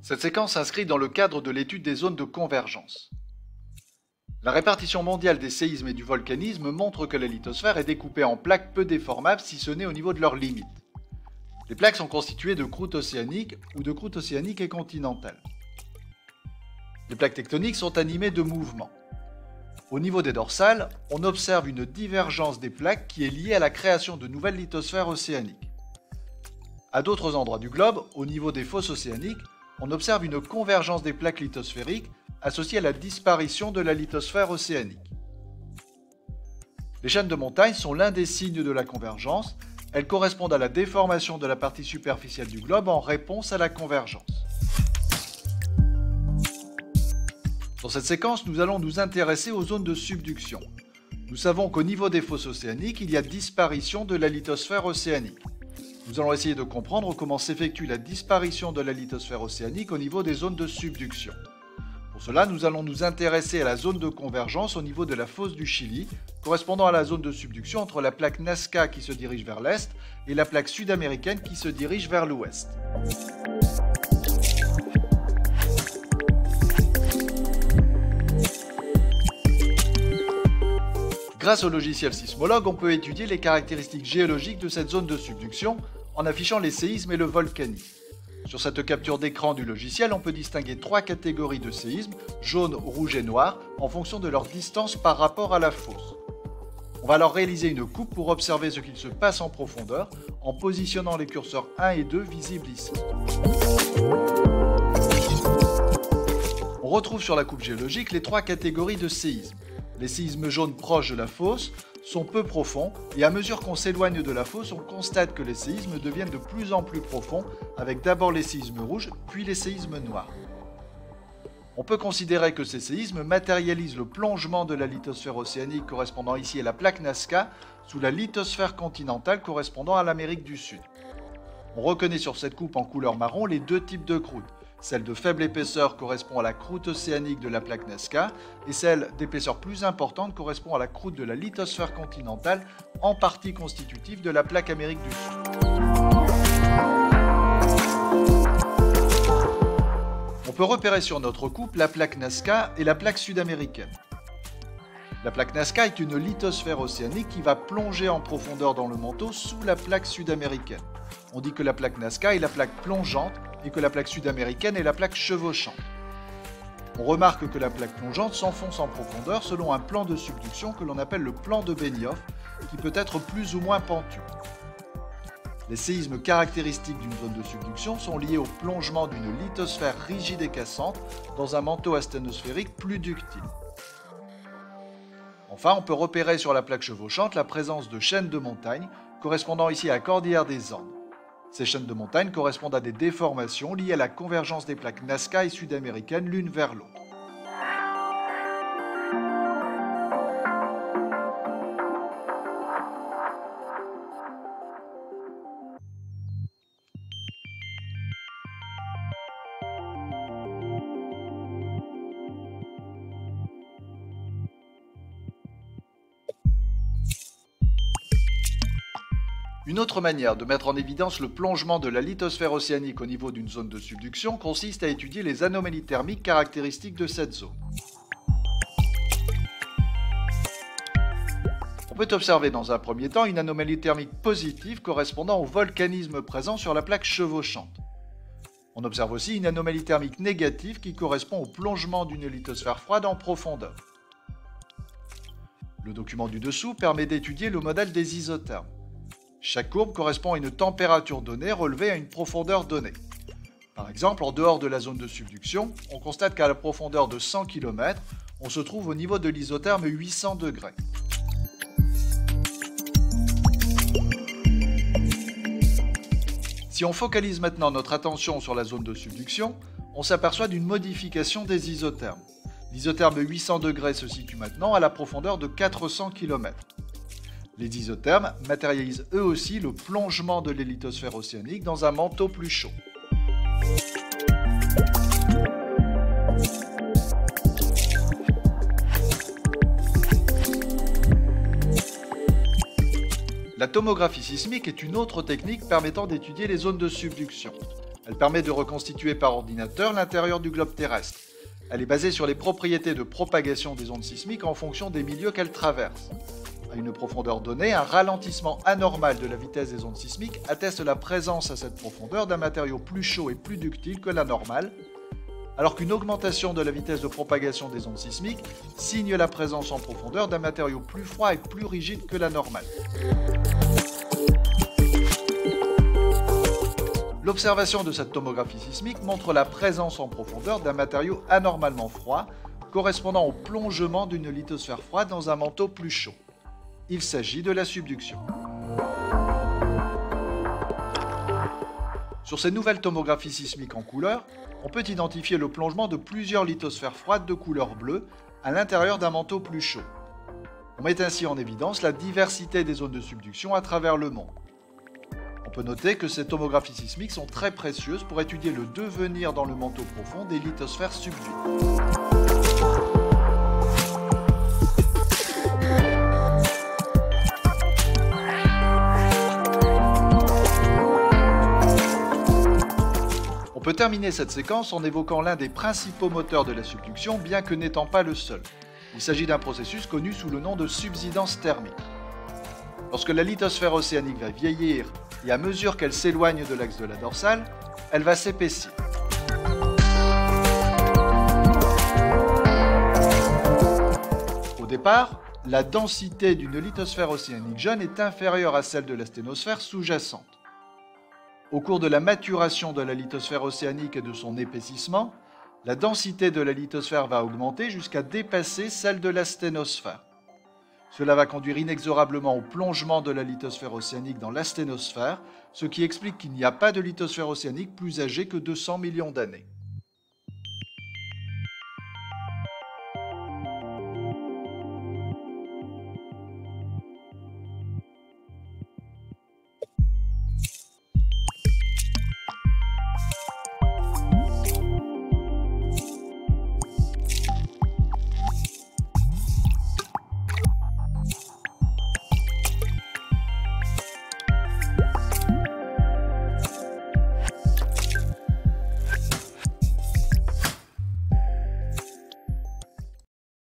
Cette séquence s'inscrit dans le cadre de l'étude des zones de convergence. La répartition mondiale des séismes et du volcanisme montre que la lithosphère est découpée en plaques peu déformables si ce n'est au niveau de leurs limites. Les plaques sont constituées de croûtes océaniques ou de croûtes océaniques et continentales. Les plaques tectoniques sont animées de mouvements. Au niveau des dorsales, on observe une divergence des plaques qui est liée à la création de nouvelles lithosphères océaniques. À d'autres endroits du globe, au niveau des fosses océaniques, on observe une convergence des plaques lithosphériques associée à la disparition de la lithosphère océanique. Les chaînes de montagnes sont l'un des signes de la convergence. Elles correspondent à la déformation de la partie superficielle du globe en réponse à la convergence. Dans cette séquence, nous allons nous intéresser aux zones de subduction. Nous savons qu'au niveau des fosses océaniques, il y a disparition de la lithosphère océanique. Nous allons essayer de comprendre comment s'effectue la disparition de la lithosphère océanique au niveau des zones de subduction. Pour cela, nous allons nous intéresser à la zone de convergence au niveau de la fosse du Chili, correspondant à la zone de subduction entre la plaque Nazca qui se dirige vers l'est et la plaque sud-américaine qui se dirige vers l'ouest. Grâce au logiciel Sismologue, on peut étudier les caractéristiques géologiques de cette zone de subduction en affichant les séismes et le volcanisme. Sur cette capture d'écran du logiciel, on peut distinguer 3 catégories de séismes, jaune, rouge et noir, en fonction de leur distance par rapport à la fosse. On va alors réaliser une coupe pour observer ce qu'il se passe en profondeur, en positionnant les curseurs 1 et 2 visibles ici. On retrouve sur la coupe géologique les 3 catégories de séismes. Les séismes jaunes proches de la fosse sont peu profonds et à mesure qu'on s'éloigne de la fosse, on constate que les séismes deviennent de plus en plus profonds avec d'abord les séismes rouges puis les séismes noirs. On peut considérer que ces séismes matérialisent le plongement de la lithosphère océanique correspondant ici à la plaque Nazca sous la lithosphère continentale correspondant à l'Amérique du Sud. On reconnaît sur cette coupe en couleur marron les 2 types de croûtes. Celle de faible épaisseur correspond à la croûte océanique de la plaque Nazca et celle d'épaisseur plus importante correspond à la croûte de la lithosphère continentale, en partie constitutive de la plaque Amérique du Sud. On peut repérer sur notre coupe la plaque Nazca et la plaque sud-américaine. La plaque Nazca est une lithosphère océanique qui va plonger en profondeur dans le manteau sous la plaque sud-américaine. On dit que la plaque Nazca est la plaque plongeante et que la plaque sud-américaine est la plaque chevauchante. On remarque que la plaque plongeante s'enfonce en profondeur selon un plan de subduction que l'on appelle le plan de Benioff, qui peut être plus ou moins pentu. Les séismes caractéristiques d'une zone de subduction sont liés au plongement d'une lithosphère rigide et cassante dans un manteau asténosphérique plus ductile. Enfin, on peut repérer sur la plaque chevauchante la présence de chaînes de montagnes correspondant ici à la cordillère des Andes. Ces chaînes de montagnes correspondent à des déformations liées à la convergence des plaques Nazca et sud-américaines l'une vers l'autre. Une autre manière de mettre en évidence le plongement de la lithosphère océanique au niveau d'une zone de subduction consiste à étudier les anomalies thermiques caractéristiques de cette zone. On peut observer dans un premier temps une anomalie thermique positive correspondant au volcanisme présent sur la plaque chevauchante. On observe aussi une anomalie thermique négative qui correspond au plongement d'une lithosphère froide en profondeur. Le document du dessous permet d'étudier le modèle des isothermes. Chaque courbe correspond à une température donnée relevée à une profondeur donnée. Par exemple, en dehors de la zone de subduction, on constate qu'à la profondeur de 100 km, on se trouve au niveau de l'isotherme 800 degrés. Si on focalise maintenant notre attention sur la zone de subduction, on s'aperçoit d'une modification des isothermes. L'isotherme 800 degrés se situe maintenant à la profondeur de 400 km. Les isothermes matérialisent eux aussi le plongement de la lithosphère océanique dans un manteau plus chaud. La tomographie sismique est une autre technique permettant d'étudier les zones de subduction. Elle permet de reconstituer par ordinateur l'intérieur du globe terrestre. Elle est basée sur les propriétés de propagation des ondes sismiques en fonction des milieux qu'elle traverse. À une profondeur donnée, un ralentissement anormal de la vitesse des ondes sismiques atteste la présence à cette profondeur d'un matériau plus chaud et plus ductile que la normale, alors qu'une augmentation de la vitesse de propagation des ondes sismiques signe la présence en profondeur d'un matériau plus froid et plus rigide que la normale. L'observation de cette tomographie sismique montre la présence en profondeur d'un matériau anormalement froid, correspondant au plongement d'une lithosphère froide dans un manteau plus chaud. Il s'agit de la subduction. Sur ces nouvelles tomographies sismiques en couleur, on peut identifier le plongement de plusieurs lithosphères froides de couleur bleue à l'intérieur d'un manteau plus chaud. On met ainsi en évidence la diversité des zones de subduction à travers le monde. On peut noter que ces tomographies sismiques sont très précieuses pour étudier le devenir dans le manteau profond des lithosphères subduites. On peut terminer cette séquence en évoquant l'un des principaux moteurs de la subduction, bien que n'étant pas le seul. Il s'agit d'un processus connu sous le nom de subsidence thermique. Lorsque la lithosphère océanique va vieillir et à mesure qu'elle s'éloigne de l'axe de la dorsale, elle va s'épaissir. Au départ, la densité d'une lithosphère océanique jeune est inférieure à celle de la sténosphère sous-jacente. Au cours de la maturation de la lithosphère océanique et de son épaississement, la densité de la lithosphère va augmenter jusqu'à dépasser celle de la sténosphère. Cela va conduire inexorablement au plongement de la lithosphère océanique dans l'asténosphère, ce qui explique qu'il n'y a pas de lithosphère océanique plus âgée que 200 millions d'années.